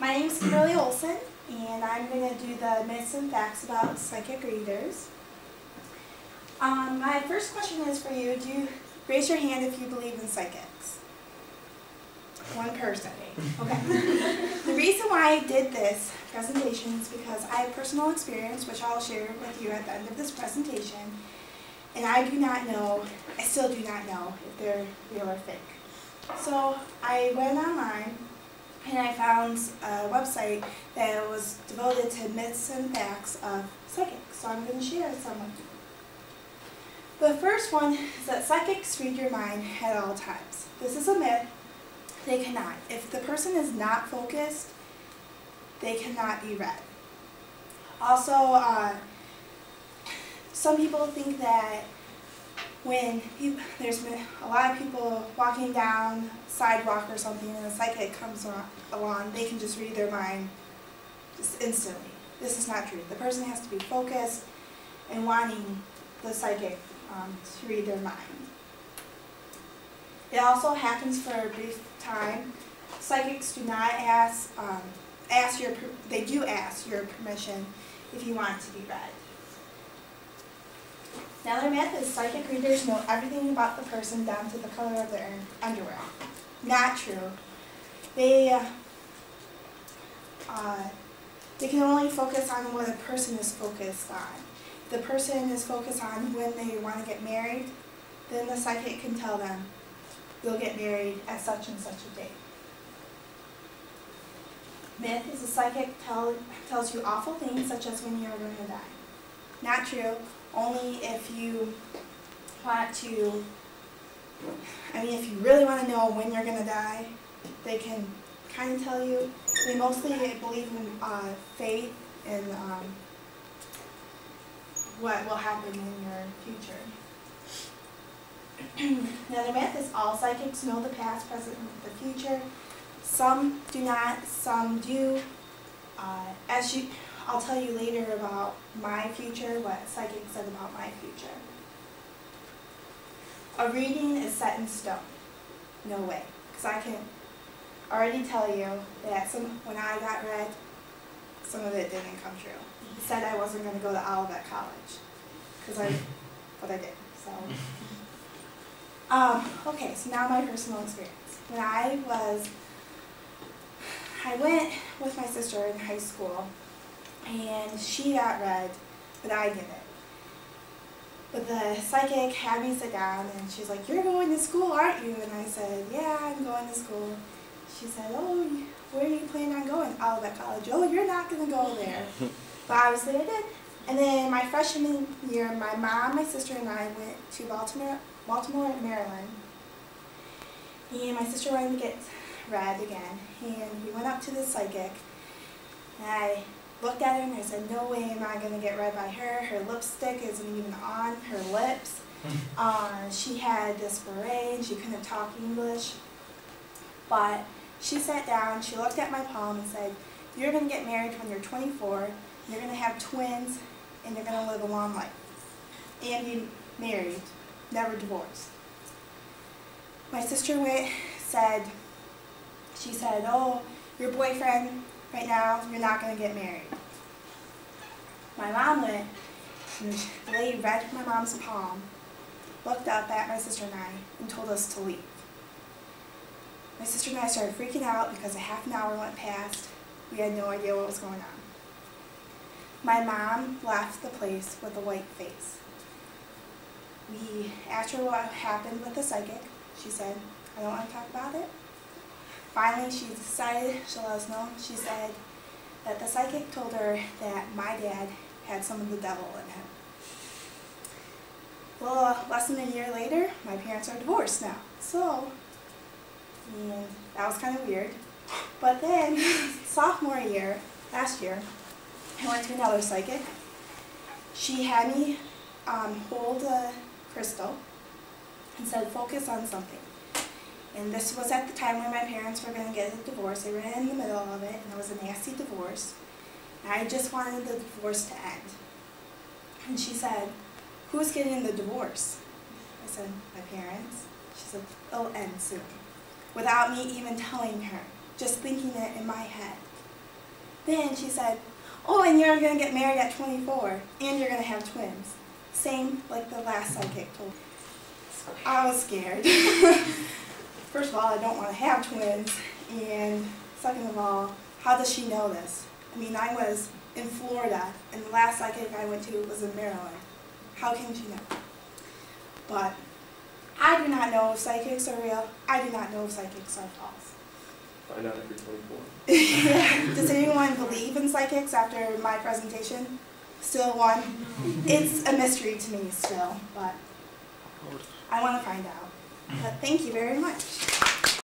My name is Kimberly Olson, and I'm going to do the myths and facts about psychic readers. My first question is for you. Do you raise your hand if you believe in psychics? One person. Okay. The reason why I did this presentation is because I have personal experience, which I'll share with you at the end of this presentation, and I still do not know if they're real or fake. So I went online and I found a website that was devoted to myths and facts of psychics. So I'm going to share some with you. The first one is that psychics read your mind at all times. This is a myth. They cannot. If the person is not focused, they cannot be read. Also, some people think that when there's a lot of people walking down a sidewalk or something and a psychic comes along, they can just read their mind just instantly. This is not true. The person has to be focused and wanting the psychic to read their mind. It also happens for a brief time. Psychics do not they do ask your permission if you want it to be read. Another myth is psychic readers know everything about the person down to the color of their underwear. Not true. They can only focus on what a person is focused on. If the person is focused on when they want to get married, then the psychic can tell them they'll get married at such and such a date. Myth is a psychic tells you awful things, such as when you're going to die. Not true. Only if you want to, if you really want to know when you're going to die, they can kind of tell you. They mostly believe in faith and what will happen in your future. Another myth is all psychics know the past, present, and the future. Some do not, some do. I'll tell you later about my future, what psychic said about my future. A reading is set in stone. No way. Because I can already tell you that when I got read, some of it didn't come true. It said I wasn't going to go to Olivet College. But I did. So. Okay, so now my personal experience. When I went with my sister in high school, and she got read, but I didn't. But the psychic had me sit down, and she's like, "You're going to school, aren't you?" And I said, "Yeah, I'm going to school." She said, "Oh, where are you planning on going?" "Olivet College." "Oh, you're not going to go there." But obviously I did. And then my freshman year, my mom, my sister, and I went to Baltimore, Maryland. And my sister wanted to get read again. And we went up to the psychic, and I looked at her and I said, "No way am I going to get read by her. Her lipstick isn't even on her lips. She had this beret and she couldn't talk English." But she sat down, she looked at my palm and said, "You're going to get married when you're 24, you're going to have twins, and you're going to live a long life. And be married, never divorced." My sister she said, "Oh, your boyfriend, right now, you're not going to get married." My mom went, and the lady read my mom's palm, looked up at my sister and I, and told us to leave. My sister and I started freaking out because a half an hour went past. We had no idea what was going on. My mom left the place with a white face. We asked her what happened with the psychic. She said, "I don't want to talk about it." Finally, she decided she'll let us know. She said that the psychic told her that my dad had some of the devil in him. Well, less than a year later, my parents are divorced now. So, and that was kind of weird. But then, sophomore year, last year, I went to another psychic. She had me hold a crystal and said, "Focus on something." And this was at the time when my parents were going to get a divorce. They were in the middle of it, and it was a nasty divorce. And I just wanted the divorce to end. And she said, "Who's getting the divorce?" I said, "My parents." She said, "It'll end soon." Without me even telling her, just thinking it in my head. Then she said, oh, and you're going to get married at 24, and you're going to have twins. Same like the last psychic told me. I was scared. First of all, I don't want to have twins, and second of all, how does she know this? I mean, I was in Florida, and the last psychic I went to was in Maryland. How can she know? But I do not know if psychics are real. I do not know if psychics are false. Find out if you're 24. Yeah. Does anyone believe in psychics after my presentation? Still one? It's a mystery to me still, but I want to find out. But thank you very much.